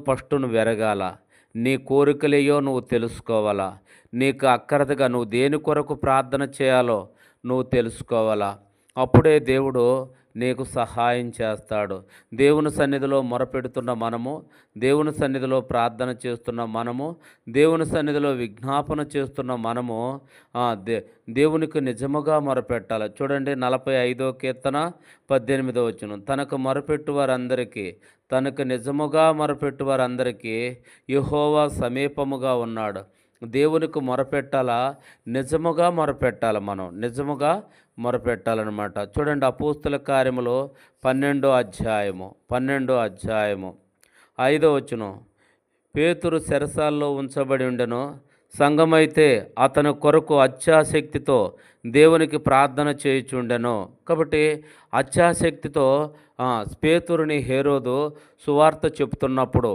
First నువ్వు ఎరగాల. నీ కోరికలేయో నువ్వు తెలుసుకోవాలా. నీకు అక్కరతగా నువ్వు దేని కొరకు ప్రార్థన చేయాలో నువ్వు తెలుసుకోవాలా. అప్పుడే దేవుడు నీకు సహాయం చేస్తాడు. దేవుని సన్నిధిలో మొరపెడుతున్న మనము, దేవుని సన్నిధిలో ప్రార్థన చేస్తున్న మనము, దేవుని సన్నిధిలో విజ్ఞాపన చేస్తున్న మనము ఆ, దే దేవునికి నిజముగా మొరపెట్టాలి. చూడండి 45వ కీర్తన 18వ వచనం. తనకు నిజముగా మొరపెట్టు వారందరికీ యెహోవా సమీపముగా ఉన్నాడు. దేవునికి మొరపెట్టాలా, నిజముగా మొరపెట్టాలి. మనం నిజముగా మొరపెట్టాలన్నమాట. చూడండి అపోస్తుల కార్యములో 12వ అధ్యాయము 5వ వచనం. పేతురు చెరసాల్లో ఉంచబడి ఉండెను. సంఘమైతే అతని కొరకు అత్యాసక్తితో దేవునికి ప్రార్థన చేయుచుండెను. కాబట్టి అత్యాసక్తితో పేతురుని హేరోదు సువార్త చెప్తున్నప్పుడు